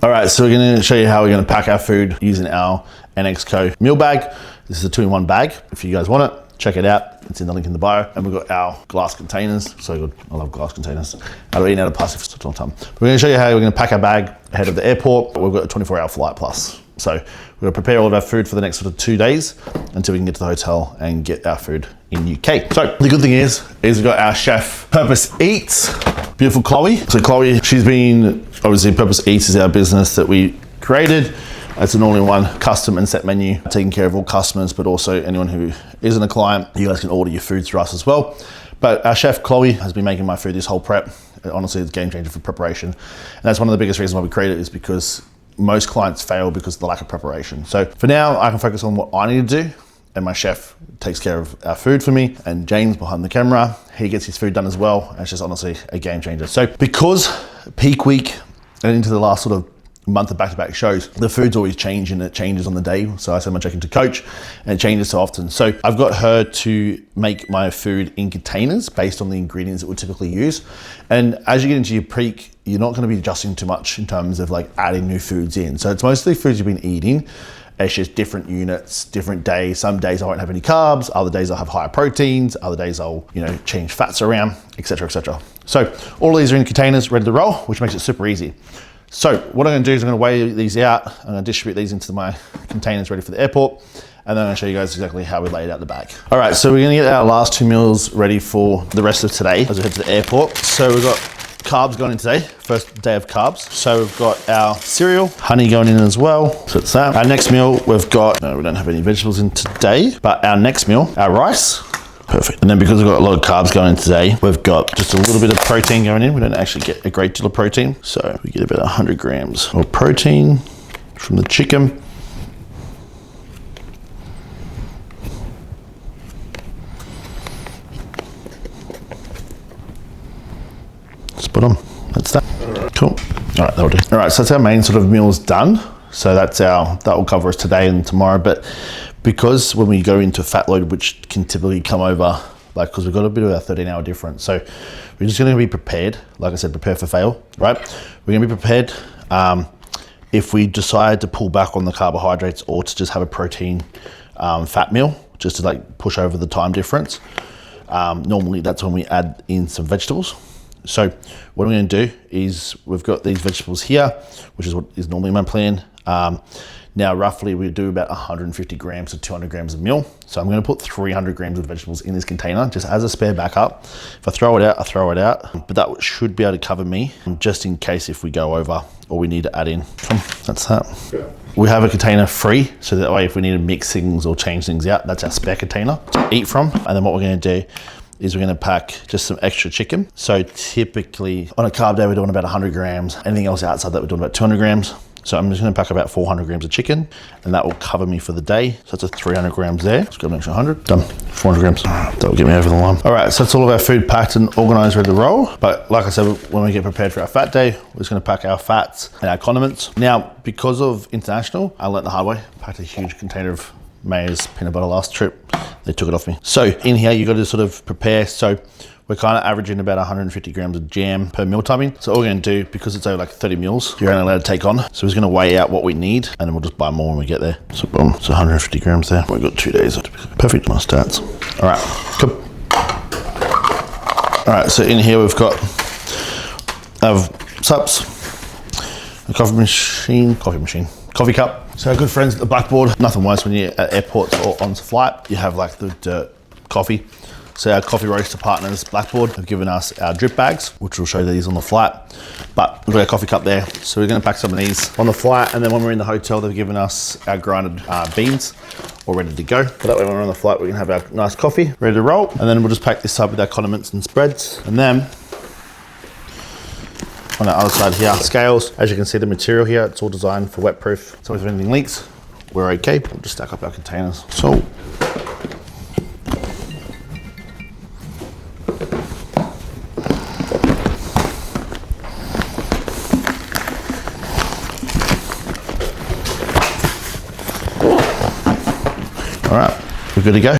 All right, so we're gonna show you how we're gonna pack our food using our NXCO meal bag. This is a 2-in-1 bag. If you guys want it, check it out. It's in the link in the bio. And we've got our glass containers. So good, I love glass containers. I've been eating out of plastic for such a long time. We're gonna show you how we're gonna pack our bag ahead of the airport. We've got a 24-hour flight plus. So we're gonna prepare all of our food for the next sort of 2 days until we can get to the hotel and get our food in UK. So the good thing is we've got our chef, Purpose Eats, beautiful Chloe. So Chloe, she's been, obviously Purpose Eats is our business that we created. It's an all-in-one custom and set menu, taking care of all customers, but also anyone who isn't a client, you guys can order your food through us as well. But our chef, Chloe, has been making my food this whole prep. Honestly, it's a game changer for preparation. And that's one of the biggest reasons why we created it, is because most clients fail because of the lack of preparation. So for now, I can focus on what I need to do, and my chef takes care of our food for me, and James behind the camera, he gets his food done as well. And it's just honestly a game changer. So because peak week and into the last sort of month of back-to-back shows, the food's always changing, it changes on the day. So I send my check-in to Coach and it changes so often. So I've got her to make my food in containers based on the ingredients that we typically use. And as you get into your peak, you're not gonna be adjusting too much in terms of like adding new foods in. So it's mostly foods you've been eating. It's just different units, different days. Some days I won't have any carbs, other days I'll have higher proteins, other days I'll, change fats around, etc., etc. So all of these are in containers, ready to roll, which makes it super easy. So what I'm gonna do is I'm gonna weigh these out. I'm gonna distribute these into my containers ready for the airport. And then I'm gonna show you guys exactly how we lay it out the bag. All right, so we're gonna get our last 2 meals ready for the rest of today as we head to the airport. So we've got carbs going in today, first day of carbs. So we've got our cereal, honey going in as well. So it's that. Our next meal, we've got, no, we don't have any vegetables in today, but our next meal, our rice. Perfect. And then because we've got a lot of carbs going in today, we've got just a little bit of protein going in. We don't actually get a great deal of protein. So we get about 100 grams of protein from the chicken. Spot on. That's that. Cool. All right, that'll do. All right, so that's our main sort of meals done. So that will cover us today and tomorrow. But because when we go into fat load, which can typically come over, like, because we've got a bit of a 13-hour difference. So we're just gonna be prepared. Like I said, prepare for fail, right? We're gonna be prepared if we decide to pull back on the carbohydrates or to just have a protein fat meal, just to like push over the time difference. Normally that's when we add in some vegetables. So what I'm gonna do is we've got these vegetables here, which is what is normally my plan. Now, roughly we do about 150 grams to 200 grams of meal. So I'm gonna put 300 grams of vegetables in this container, just as a spare backup. If I throw it out, I throw it out. But that should be able to cover me, just in case if we go over or we need to add in. That's that. Yeah. We have a container free, so that way if we need to mix things or change things out, that's our spare container to eat from. And then what we're gonna do is we're gonna pack just some extra chicken. So typically on a carb day, we're doing about 100 grams. Anything else outside that, we're doing about 200 grams. So I'm just gonna pack about 400 grams of chicken, and that will cover me for the day. So that's a 300 grams there. Let's grab an extra 100, done, 400 grams. That will get me over the line. All right, so that's all of our food packed and organized, ready to roll. But like I said, when we get prepared for our fat day, we're just gonna pack our fats and our condiments. Now, because of international, I learned the hard way. Packed a huge container of Mayor's peanut butter last trip. They took it off me. So in here, you gotta sort of prepare. So we're kind of averaging about 150 grams of jam per meal timing. So all we're gonna do, because it's over like 30 meals, you're only allowed to take on. So we're just gonna weigh out what we need, and then we'll just buy more when we get there. So boom, it's 150 grams there. We've got 2 days. Perfect, my stats. All right, cool. All right, so in here we've got sups, a coffee cup. So our good friends at the Blackboard, nothing worse when you're at airports or on flight, you have like the dirt coffee. So our coffee roaster partners, Blackboard, have given us our drip bags, which we'll show you these on the flight. But we've got our coffee cup there. So we're gonna pack some of these on the flight, and then when we're in the hotel, they've given us our grinded beans, all ready to go. But that way when we're on the flight, we can have our nice coffee, ready to roll. And then we'll just pack this up with our condiments and spreads. And then on the other side here, scales. As you can see, the material here, it's all designed for wet proof. So if anything leaks, we're okay. We'll just stack up our containers. So, all right, we're good to go.